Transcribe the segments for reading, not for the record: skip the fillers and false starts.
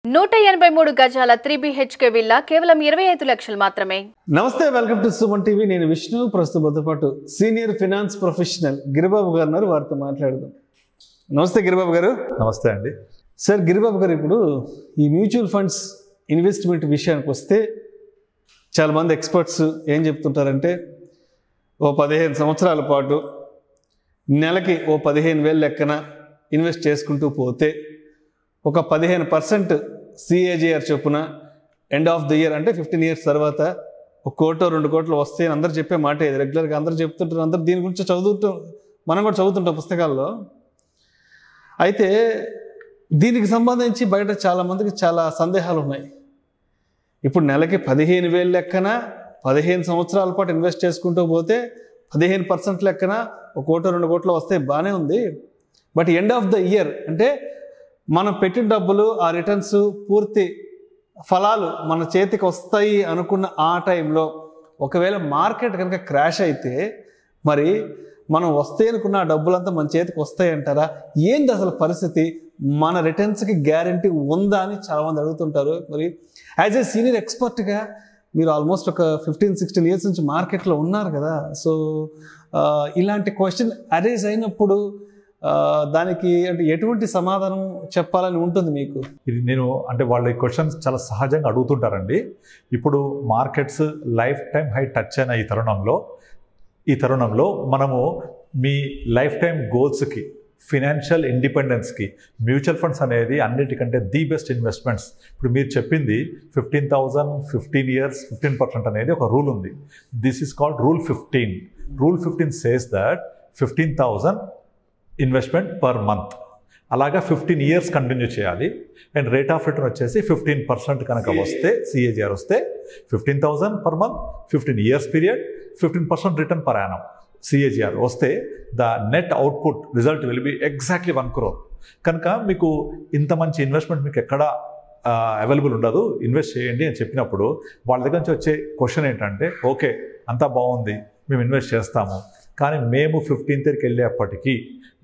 183 గజాల 3BHK villa కేవలం 25 లక్షలు మాత్రమే. నమస్తే, వెల్కమ్ టు సుమన్ టీవీ. నేను విష్ణు. ప్రస్తుతంతో పాటు సీనియర్ ఫైనాన్స్ ప్రొఫెషనల్ గిరిబాబు గారు ఉన్నారు. వారితో మాట్లాడదాం. నమస్తే గిరిబాబు గారు. నమస్తే అండి. సార్, గిరిబాబు గారు, ఇప్పుడు ఈ మ్యూచువల్ ఫండ్స్ ఇన్వెస్ట్మెంట్ విషయానికి వస్తే చాలామంది ఎక్స్పర్ట్స్ ఏం చెప్తుంటారంటే, ఓ 15 సంవత్సరాల పాటు నెలకి ఓ 15,000 లెక్కన ఇన్వెస్ట్ చేసుకుంటూ పోతే ఒక 15% CAGR చొప్పున ఎండ్ ఆఫ్ ది ఇయర్ అంటే 15 years తర్వాత 1 కోటో 2 కోట్లు వస్తాయని అందరూ చెప్పే మాట ఇది. రెగ్యులర్గా అందరూ చెప్తుంటారు, అందరూ దీని గురించి చదువుతూ మనం కూడా చదువుతుంటాం పుస్తకాల్లో. అయితే దీనికి సంబంధించి బయట చాలామందికి చాలా సందేహాలు ఉన్నాయి. ఇప్పుడు నెలకి 15,000 లెక్కన 15 సంవత్సరాల పాటు ఇన్వెస్ట్ చేసుకుంటూ పోతే 15% లెక్కన 1 కోటో 2 కోట్లు వస్తే బాగానే ఉంది. But end of the year అంటే మనం పెట్టిన డబ్బులు, ఆ రిటర్న్స్, పూర్తి ఫలాలు మన చేతికి వస్తాయి అనుకున్న ఆ టైంలో ఒకవేళ మార్కెట్ కనుక క్రాష్ అయితే మరి మనం వస్తాయి అనుకున్న ఆ డబ్బులంతా మన చేతికి వస్తాయి అంటారా? ఏంది అసలు పరిస్థితి? మన రిటర్న్స్కి గ్యారంటీ ఉందా అని చాలామంది అడుగుతుంటారు. మరి యాజ్ ఏ సీనియర్ ఎక్స్పర్ట్గా మీరు ఆల్మోస్ట్ ఒక 15-16 years నుంచి మార్కెట్లో ఉన్నారు కదా. సో ఇలాంటి క్వశ్చన్ అరైజ్ అయినప్పుడు దానికి అంటే ఎటువంటి సమాధానం చెప్పాలని ఉంటుంది మీకు? ఇది నేను అంటే వాళ్ళ ఈ క్వశ్చన్స్ చాలా సహజంగా అడుగుతుంటారండి. ఇప్పుడు markets lifetime high touch అయిన ఈ తరుణంలో మనము మీ లైఫ్ టైం గోల్స్కి, ఫినాన్షియల్ ఇండిపెండెన్స్కి మ్యూచువల్ ఫండ్స్ అనేది అన్నిటికంటే ది బెస్ట్ ఇన్వెస్ట్మెంట్స్. ఇప్పుడు మీరు చెప్పింది 15,000 15 years 15% అనేది ఒక రూల్ ఉంది. This is called rule 15. Rule 15 says that 15,000 investment per month. అలాగా 15 years కంటిన్యూ చేయాలి. అండ్ రేట్ ఆఫ్ రిటర్న్ వచ్చేసి 15% కనుక వస్తే, CAGR వస్తే 15,000 per month, 15 years period, 15% return per annum CAGR వస్తే the net output result will be exactly 1 crore. కనుక మీకు ఇంత మంచి ఇన్వెస్ట్మెంట్ మీకు ఎక్కడ అవైలబుల్ ఉండదు, ఇన్వెస్ట్ చేయండి అని చెప్పినప్పుడు వాళ్ళ దగ్గర నుంచి వచ్చే క్వశ్చన్ ఏంటంటే, ఓకే అంతా బాగుంది, మేము ఇన్వెస్ట్ చేస్తాము, కానీ మేము 15th వెళ్ళేప్పటికీ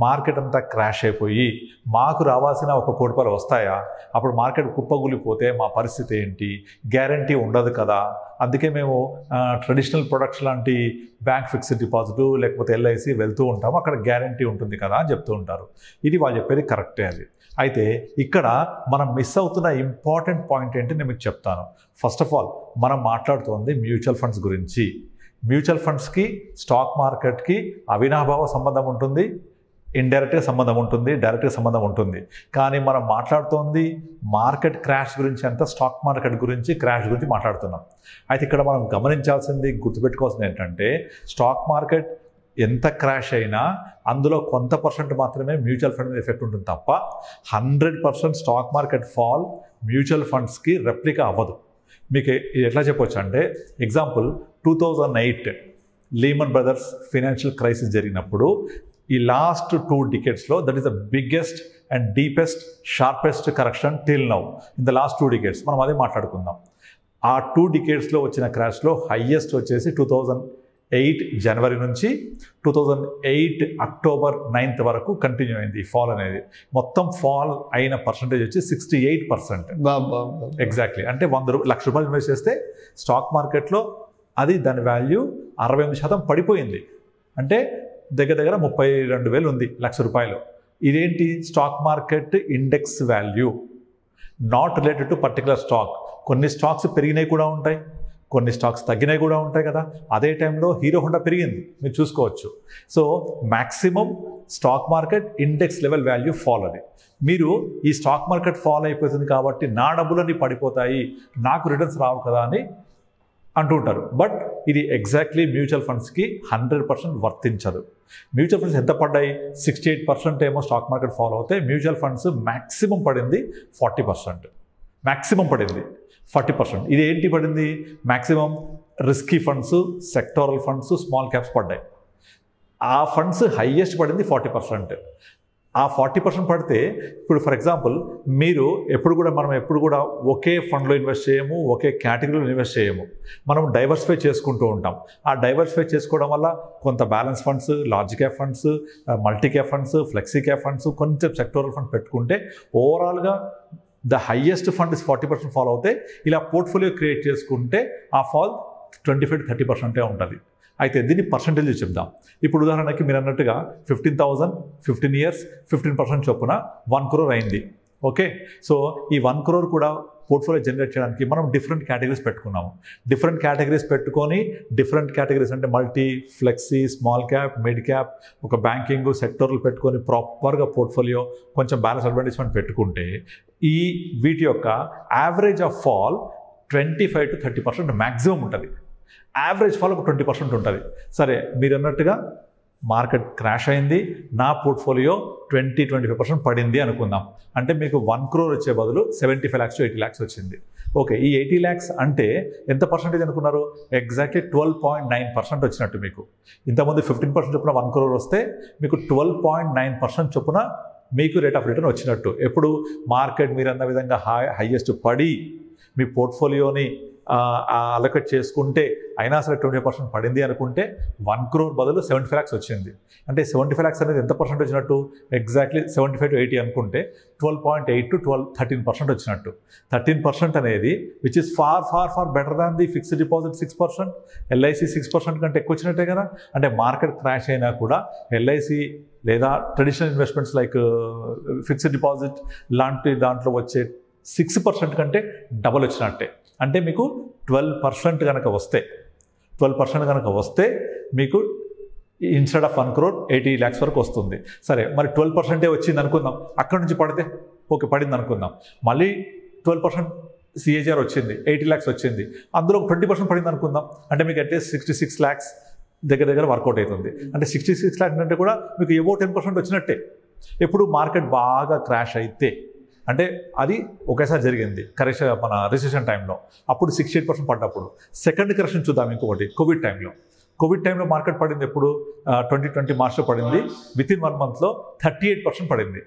మార్కెట్ అంతా క్రాష్ అయిపోయి మాకు రావాల్సిన 1 కోటి రూపాయలు వస్తాయా? అప్పుడు మార్కెట్ కుప్పగూలిపోతే మా పరిస్థితి ఏంటి? గ్యారంటీ ఉండదు కదా. అందుకే మేము ట్రెడిషనల్ ప్రొడక్ట్స్ లాంటి బ్యాంక్ ఫిక్స్డ్ డిపాజిట్ లేకపోతే LIC వెళ్తూ ఉంటాము, అక్కడ గ్యారంటీ ఉంటుంది కదా అని చెప్తూ ఉంటారు. ఇది వాళ్ళు చెప్పేది కరెక్టే. అది అయితే ఇక్కడ మనం మిస్ అవుతున్న ఇంపార్టెంట్ పాయింట్ ఏంటి నేను మీకు చెప్తాను. ఫస్ట్ ఆఫ్ ఆల్ మనం మాట్లాడుతోంది మ్యూచువల్ ఫండ్స్ గురించి. మ్యూచువల్ ఫండ్స్కి స్టాక్ మార్కెట్కి అవినాభావ సంబంధం ఉంటుంది, ఇండైరెక్ట్గా సంబంధం ఉంటుంది, డైరెక్ట్గా సంబంధం ఉంటుంది. కానీ మనం మాట్లాడుతోంది మార్కెట్ క్రాష్ గురించి అంతా, స్టాక్ మార్కెట్ గురించి క్రాష్ గురించి మాట్లాడుతున్నాం. అయితే ఇక్కడ మనం గమనించాల్సింది, గుర్తుపెట్టుకోవాల్సింది ఏంటంటే, స్టాక్ మార్కెట్ ఎంత క్రాష్ అయినా అందులో కొంత % మాత్రమే మ్యూచువల్ ఫండ్ మీద ఎఫెక్ట్ ఉంటుంది తప్ప 100% స్టాక్ మార్కెట్ ఫాల్ మ్యూచువల్ ఫండ్స్కి రెప్లికా అవ్వదు. మీకు ఎట్లా చెప్పొచ్చు అంటే, example 2008 Lehman Brothers financial crisis జరిగినప్పుడు ఈ లాస్ట్ 2 decadesలో that is the biggest and deepest sharpest correction till now in the last 2 decades. మనం అదే మాట్లాడుకుందాం. ఆ 2 decadesలో వచ్చిన క్రాష్లో హయ్యెస్ట్ వచ్చేసి 2008 జనవరి నుంచి 2008 అక్టోబర్ 9th వరకు కంటిన్యూ అయింది ఈ ఫాల్ అనేది. మొత్తం ఫాల్ అయిన పర్సంటేజ్ వచ్చి 68%. ఎగ్జాక్ట్లీ. అంటే 1,00,000 రూపాయలు ఇన్వెస్ట్ చేస్తే స్టాక్ మార్కెట్లో అది దాని వాల్యూ 68% పడిపోయింది. అంటే దగ్గర 32,000 ఉంది 1,00,000 రూపాయలు. ఇదేంటి? Stock market index value, not related to particular stock. కొన్ని స్టాక్స్ పెరిగినాయి కూడా ఉంటాయి, కొన్ని స్టాక్స్ తగ్గినాయి కూడా ఉంటాయి కదా. అదే టైంలో హీరో హోండా పెరిగింది, మీరు చూసుకోవచ్చు. So maximum stock market index level value fall. అది మీరు ఈ స్టాక్ మార్కెట్ ఫాల్ అయిపోతుంది కాబట్టి నా డబ్బులన్నీ పడిపోతాయి, నాకు రిటర్న్స్ రావు కదా అని అంటుంటారు. బట్ ఇది ఎగ్జాక్ట్లీ మ్యూచువల్ ఫండ్స్కి 100% వర్తించదు. మ్యూచువల్ ఫండ్స్ ఎంత పడ్డాయి? 68% ఏమో స్టాక్ మార్కెట్ ఫాలో అవుతాయి. మ్యూచువల్ ఫండ్స్ మ్యాక్సిమం పడింది 40%. మ్యాక్సిమం పడింది 40%. ఇది ఏంటి పడింది? Maximum risky funds, sectoral funds, small caps పడ్డాయి. ఆ ఫండ్స్ హయ్యెస్ట్ పడింది 40%. ఆ 40% పడితే ఇప్పుడు ఫర్ ఎగ్జాంపుల్ మనం ఎప్పుడు కూడా ఒకే ఫండ్లో ఇన్వెస్ట్ చేయము, ఒకే కేటగిరీలో ఇన్వెస్ట్ చేయము. మనం డైవర్సిఫై చేసుకుంటూ ఉంటాం. ఆ డైవర్సిఫై చేసుకోవడం వల్ల కొంత balance funds, large cap funds, multi cap funds, flexi cap funds, కొంచెం సెక్టోరల్ ఫండ్స్ పెట్టుకుంటే ఓవరాల్గా ద హైయెస్ట్ ఫండ్ 40% ఫాల్ అవుతే ఇలా పోర్ట్ఫోలియో క్రియేట్ చేసుకుంటే ఆ ఫాల్ 25-30% ఉంటుంది. అయితే దీన్ని పర్సంటేజ్ చెప్దాం. ఇప్పుడు ఉదాహరణకి మీరు అన్నట్టుగా 15,000 15 years 15% చొప్పున 1 crore అయింది. ఓకే, సో ఈ 1 crore కూడా పోర్ట్ఫోలియో జనరేట్ చేయడానికి మనం డిఫరెంట్ కేటగిరీస్ పెట్టుకున్నాము. డిఫరెంట్ కేటగిరీస్ పెట్టుకొని డిఫరెంట్ కేటగిరీస్ అంటే multi, flexi, small cap, mid cap, ఒక బ్యాంకింగ్ సెక్టర్లు పెట్టుకొని ప్రాపర్గా పోర్ట్ఫోలియో కొంచెం బ్యాలెన్స్ అడ్వాంటేజ్మెంట్ పెట్టుకుంటే ఈ వీటి యొక్క యావరేజ్ ఆఫ్ ఫాల్ 25-30% మ్యాక్సిమం ఉంటుంది. యావరేజ్ ఫాల్ ఒక 20% ఉంటుంది. సరే, మీరు అన్నట్టుగా మార్కెట్ క్రాష్ అయింది, నా పోర్ట్ఫోలియో 20-25% పడింది అనుకుందాం. అంటే మీకు 1 crore వచ్చే బదులు 75 lakhs to 80 lakhs వచ్చింది. ఓకే, ఈ 80 lakhs అంటే ఎంత పర్సెంటేజ్ అనుకున్నారు? ఎగ్జాక్ట్లీ 12.9% వచ్చినట్టు. మీకు ఇంతకుముందు 15% చొప్పున 1 crore వస్తే మీకు 12.9% చొప్పున మీకు రేట్ ఆఫ్ రిటర్న్ వచ్చినట్టు. ఎప్పుడు మార్కెట్ మీరు అన్న విధంగా హైయెస్ట్ పడి మీ పోర్ట్ఫోలియోని అలొకేట్ చేసుకుంటే అయినా సరే 20% పడింది అనుకుంటే 1 crore బదులు 75 lakhs వచ్చింది. అంటే 75 lakhs అనేది ఎంత పర్సెంట్ వచ్చినట్టు? ఎగ్జాక్ట్లీ 75-80 అనుకుంటే 12.8-13% వచ్చినట్టు. 13% అనేది which is far better than the fixed deposit 6%, LIC 6% కంటే ఎక్కువ వచ్చినట్టే కదా. అంటే మార్కెట్ క్రాష్ అయినా కూడా LIC లేదా traditional investments like fixed deposit లాంటి దాంట్లో వచ్చే 6% కంటే డబల్ వచ్చినట్టే. అంటే మీకు 12% కనుక వస్తే 12% కనుక వస్తే మీకు ఇన్స్టెడ్ ఆఫ్ 1 crore 80 lakhs వరకు వస్తుంది. సరే, మరి 12% వచ్చింది అనుకుందాం. అక్కడి నుంచి పడితే ఓకే పడింది అనుకుందాం. మళ్ళీ 12% CAGR వచ్చింది, 80 lakhs వచ్చింది. అందులో 20% పడింది అనుకుందాం. అంటే మీకు అట్లీస్ట్ 66 lakhs దగ్గర వర్కౌట్ అవుతుంది. అంటే 66 lakhs అంటే కూడా మీకు ఏవో 10% వచ్చినట్టే. ఎప్పుడు మార్కెట్ బాగా క్రాష్ అయితే అంటే అది ఒకేసారి జరిగింది మన రిసెషన్ టైంలో, అప్పుడు 68% పడ్డప్పుడు. సెకండ్ కరెక్షన్ చూద్దాం ఇంకొకటి, కోవిడ్ టైంలో మార్కెట్ పడింది. ఎప్పుడు 2020 మార్చ్లో పడింది. వితిన్ 1 monthలో 38% పడింది.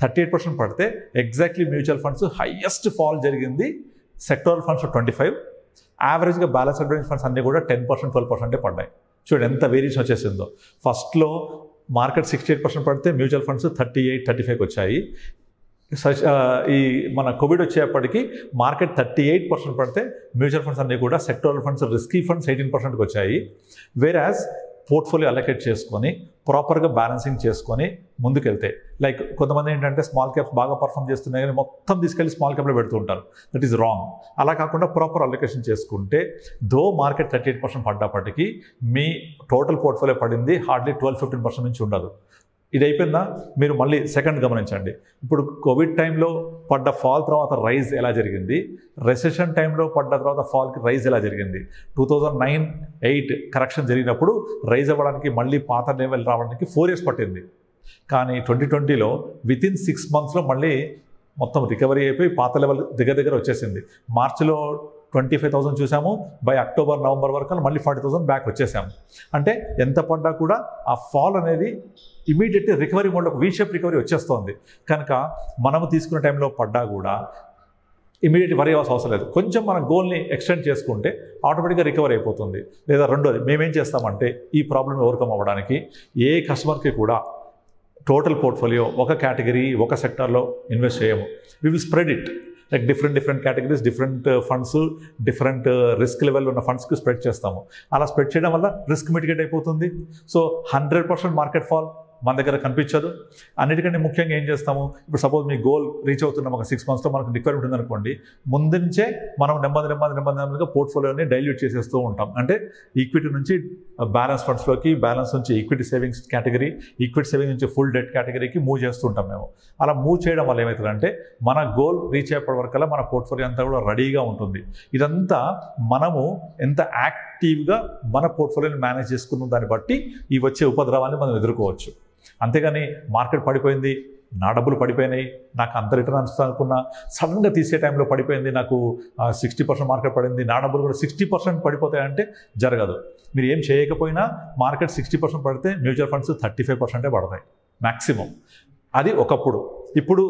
38% పడితే exactly mutual funds highest fall జరిగింది. సెక్టరల్ ఫండ్స్ 25, యావరేజ్గా బ్యాలెన్స్ అడ్వాంటేజ్ ఫండ్స్ అన్నీ కూడా 10% 12% పడ్డాయి. చూడండి ఎంత వేరియేషన్ వచ్చేసిందో. ఫస్ట్లో మార్కెట్ 68% పడితే మ్యూచువల్ ఫండ్స్ 38-35 వచ్చాయి. ఈ మన కోవిడ్ వచ్చేప్పటికి మార్కెట్ 38% పడితే మ్యూచువల్ ఫండ్స్ అన్నీ కూడా సెక్టరల్ ఫండ్స్, రిస్కీ ఫండ్స్ 18%కి వచ్చాయి. వేరాజ్ పోర్ట్ఫోలియో అలొకేట్ చేసుకొని ప్రాపర్గా బ్యాలెన్సింగ్ చేసుకొని ముందుకెళ్తే, లైక్ కొంతమంది ఏంటంటే స్మాల్ క్యాప్స్ బాగా పర్ఫామ్ చేస్తున్నాయి కానీ మొత్తం తీసుకెళ్ళి స్మాల్ క్యాప్లో పెడుతూ ఉంటారు. That is wrong. అలా కాకుండా ప్రాపర్ అలొకేషన్ చేసుకుంటే దో మార్కెట్ 38% పడ్డప్పటికీ మీ టోటల్ పోర్ట్ఫోలియో పడింది హార్డ్లీ 12-15% నుంచి ఉండదు. ఇది అయిపోయిందా? మీరు మళ్ళీ సెకండ్ గమనించండి. ఇప్పుడు కోవిడ్ టైంలో పడ్డ ఫాల్ తర్వాత రైజ్ ఎలా జరిగింది, రెసెషన్ టైంలో పడ్డ తర్వాత ఫాల్కి రైజ్ ఎలా జరిగింది. 2009-8 కరెక్షన్ జరిగినప్పుడు రైజ్ అవ్వడానికి మళ్ళీ పాత లెవెల్ రావడానికి 4 years పట్టింది. కానీ 2020లో వితిన్ 6 monthsలో మళ్ళీ మొత్తం రికవరీ అయిపోయి పాత లెవెల్ దగ్గర వచ్చేసింది. మార్చిలో 25,000 చూసాము, బై అక్టోబర్ నవంబర్ వరకు మళ్ళీ 40,000 బ్యాక్ వచ్చేసాము. అంటే ఎంత పడ్డా కూడా ఆ ఫాల్ అనేది ఇమీడియట్లీ రికవరీ మోడ్లో ఒక వీషేప్ రికవరీ వచ్చేస్తుంది. కనుక మనము తీసుకునే టైంలో పడ్డా కూడా ఇమీడియట్ వరీ అవ్వాల్సిన అవసరం లేదు. కొంచెం మన గోల్ని ఎక్స్టెండ్ చేసుకుంటే ఆటోమేటిక్గా రికవర్ అయిపోతుంది. లేదా రెండోది, మేమేం చేస్తామంటే ఈ ప్రాబ్లమ్ ఓవర్కమ్ అవ్వడానికి ఏ కస్టమర్కి కూడా టోటల్ పోర్ట్ఫోలియో ఒక కేటగిరీ ఒక సెక్టార్లో ఇన్వెస్ట్ చేయము. We will spread it like different categories, different funds, different risk level ఉన్న ఫండ్స్కి స్ప్రెడ్ చేస్తాము. అలా స్ప్రెడ్ చేయడం వల్ల రిస్క్ మిటిగేట్ అయిపోతుంది. సో 100% మార్కెట్ ఫాల్ మన దగ్గర కనిపించదు. అన్నిటికంటే ముఖ్యంగా ఏం చేస్తాము, ఇప్పుడు సపోజ్ మీ గోల్ రీచ్ అవుతున్నాం, ఒక 6 monthsలో మనకు రిక్వైర్మెంట్ ఉందనుకోండి, ముందు నుంచే మనం నెమ్మదిగా పోర్ట్ఫోలియోని డైల్యూట్ చేసేస్తూ ఉంటాం. అంటే ఈక్విటీ నుంచి బ్యాలెన్స్ ఫండ్స్లోకి, బ్యాలెన్స్ నుంచి equity savings category, equity saving నుంచి ఫుల్ డెట్ కేటగిరీకి మూవ్ చేస్తూ ఉంటాం మేము. అలా మూవ్ చేయడం వల్ల ఏమవుతుందంటే మన గోల్ రీచ్ అయ్యేప్పటి వరకల్లా మన పోర్ట్ఫోలియో అంతా కూడా రెడీగా ఉంటుంది. ఇదంతా మనము ఎంత యాక్టివ్గా మన పోర్ట్ఫోలియోని మేనేజ్ చేసుకున్న దాన్ని బట్టి ఈ వచ్చే ఉపద్రవాన్ని మనం ఎదుర్కోవచ్చు. అంతేగాని మార్కెట్ పడిపోయింది, నా డబ్బులు పడిపోయినాయి, నాకు అంత రిటర్న్ అనుకున్నా, సడన్గా తీసే టైంలో పడిపోయింది, నాకు 60% మార్కెట్ పడింది, నా డబ్బులు కూడా 60% పడిపోతాయంటే జరగదు. మీరు ఏం చేయకపోయినా మార్కెట్ 60% పడితే మ్యూచువల్ ఫండ్స్ 35% పడతాయి మ్యాక్సిమం. అది ఒకప్పుడు. ఇప్పుడు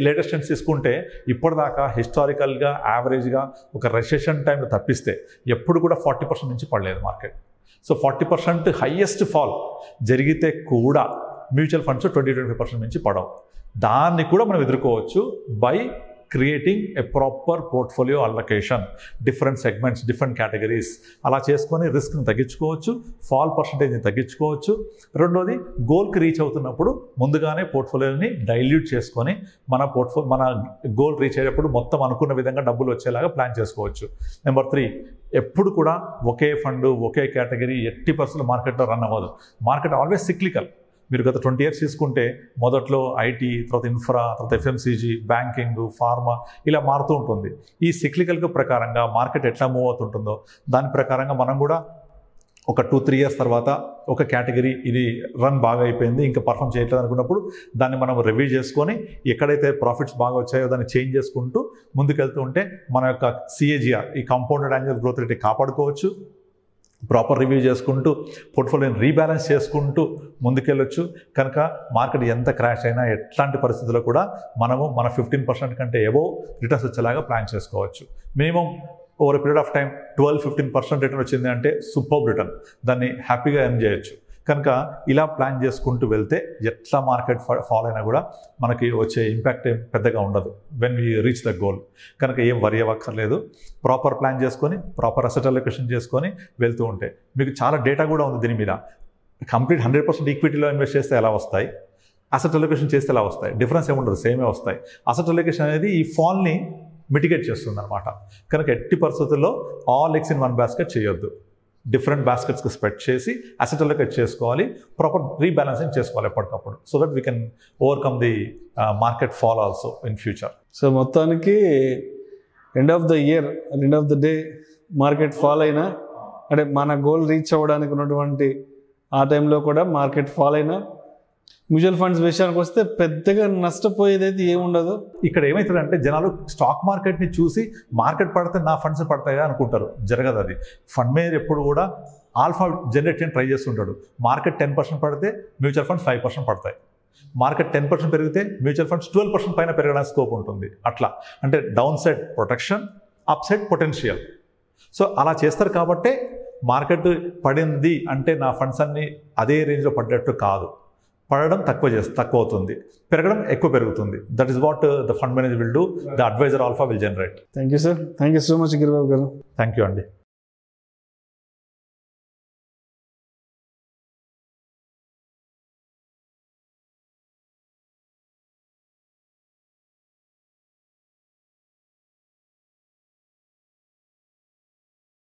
లేటెస్ట్ ట్రెండ్స్ తీసుకుంటే ఇప్పటిదాకా హిస్టారికల్గా యావరేజ్గా ఒక రెసెషన్ టైంలో తప్పిస్తే ఎప్పుడు కూడా 40% నుంచి పడలేదు మార్కెట్. సో 40% హైయెస్ట్ ఫాల్ జరిగితే కూడా మ్యూచువల్ ఫండ్స్ 20-25% నుంచి పడవు. దాన్ని కూడా మనం ఎదుర్కోవచ్చు by creating a proper portfolio allocation, different segments, different categories. అలా చేసుకొని రిస్క్ని తగ్గించుకోవచ్చు, ఫాల్ పర్సంటేజ్ని తగ్గించుకోవచ్చు. రెండోది, గోల్కి రీచ్ అవుతున్నప్పుడు ముందుగానే పోర్ట్ఫోలియోని డైల్యూట్ చేసుకొని మన గోల్ రీచ్ అయ్యేటప్పుడు మొత్తం అనుకున్న విధంగా డబ్బులు వచ్చేలాగా ప్లాన్ చేసుకోవచ్చు. నెంబర్ 3, ఎప్పుడు కూడా ఒకే ఫండ్, ఒకే కేటగిరీ 80% మార్కెట్లో రన్ అవ్వదు. Market always cyclical. మీరు గత 20 years తీసుకుంటే మొదట్లో ఐటీ, తర్వాత ఇన్ఫ్రా, తర్వాత ఎఫ్ఎంసీజీ, బ్యాంకింగ్, ఫార్మా ఇలా మారుతూ ఉంటుంది. ఈ సిక్లికల్గా ప్రకారంగా మార్కెట్ ఎట్లా మూవ్ అవుతుంటుందో దాని ప్రకారంగా మనం కూడా ఒక 2-3 years తర్వాత ఒక కేటగిరీ ఇది రన్ బాగా అయిపోయింది, ఇంకా పర్ఫామ్ చేయట్లేదు అనుకున్నప్పుడు దాన్ని మనం రివ్యూ చేసుకొని ఎక్కడైతే ప్రాఫిట్స్ బాగా వచ్చాయో దాన్ని చేంజ్ చేసుకుంటూ ముందుకెళ్తూ ఉంటే మన యొక్క CAGR, ఈ కాంపౌండెడ్ యాన్యువల్ గ్రోత్ రేట్ కాపాడుకోవచ్చు. ప్రాపర్ రివ్యూ చేసుకుంటూ పోర్ట్ఫోలియోని రీబ్యాలెన్స్ చేసుకుంటూ ముందుకెళ్ళొచ్చు. కనుక మార్కెట్ ఎంత క్రాష్ అయినా ఎట్లాంటి పరిస్థితుల్లో కూడా మనము మన 15% కంటే ఎబోవ్ రిటర్న్స్ వచ్చేలాగా ప్లాన్ చేసుకోవచ్చు. Minimum over period of time 12-15% return వచ్చింది అంటే సూపర్బ్ రిటర్న్, దాన్ని హ్యాపీగా ఎర్న్ చేయొచ్చు. కనుక ఇలా ప్లాన్ చేసుకుంటూ వెళ్తే ఎట్లా మార్కెట్ ఫాల్ అయినా కూడా మనకి వచ్చే ఇంపాక్ట్ ఏం పెద్దగా ఉండదు when we reach the goal. కనుక ఏం వరి అవ్వక్కర్లేదు. ప్రాపర్ ప్లాన్ చేసుకొని, ప్రాపర్ అసెట్ అలొకేషన్ చేసుకొని వెళ్తూ ఉంటే మీకు చాలా డేటా కూడా ఉంది దీని మీద. కంప్లీట్ 100% ఈక్విటీలో ఇన్వెస్ట్ చేస్తే ఎలా వస్తాయి, అసెట్ అలొకేషన్ చేస్తే ఎలా వస్తాయి, డిఫరెన్స్ ఏముండదు, సేమే వస్తాయి. అసెట్ అలొకేషన్ అనేది ఈ ఫాల్ని మిటిగేట్ చేస్తుంది అనమాట. కనుక ఎట్టి పరిస్థితుల్లో all eggs in one basket చేయొద్దు. డిఫరెంట్ బాస్కెట్స్కి స్ప్రెడ్ చేసి అసెట్ అలొకేట్ చేసుకోవాలి, ప్రాపర్ రీబ్యాలెన్సింగ్ చేసుకోవాలి ఎప్పటికప్పుడు, so that we can overcome the market fall also in future. So మొత్తానికి end of the year, end of the day market fall అయినా, అంటే మన గోల్ రీచ్ అవ్వడానికి ఉన్నటువంటి ఆ టైంలో కూడా మార్కెట్ ఫాల్ అయినా మ్యూచువల్ ఫండ్స్ విషయానికి వస్తే పెద్దగా నష్టపోయేది అయితే ఏముండదు. ఇక్కడ ఏమవుతుందంటే జనాలు స్టాక్ మార్కెట్ని చూసి మార్కెట్ పడితే నా ఫండ్స్ పడతాయా అనుకుంటారు. జరగదు అది. ఫండ్ మేనేజర్ ఎప్పుడు కూడా ఆల్ఫా జనరేట్ చేయని ట్రై చేస్తుంటాడు. మార్కెట్ 10% పడితే మ్యూచువల్ ఫండ్స్ 5% పడతాయి. మార్కెట్ 10% పెరిగితే మ్యూచువల్ ఫండ్స్ 12% పైన పెరగడానికి స్కోప్ ఉంటుంది. అట్లా అంటే down side protection, up side potential. So అలా చేస్తారు కాబట్టే మార్కెట్ పడింది అంటే నా ఫండ్స్ అన్నీ అదే రేంజ్లో పడ్డట్టు కాదు. పడడం తక్కువ అవుతుంది, పెరగడం ఎక్కువ పెరుగుతుంది. That is what the fund manager will do, the adviser alpha will generate. Thank you sir. Thank you so much Giribabu garu. Thank you అండి.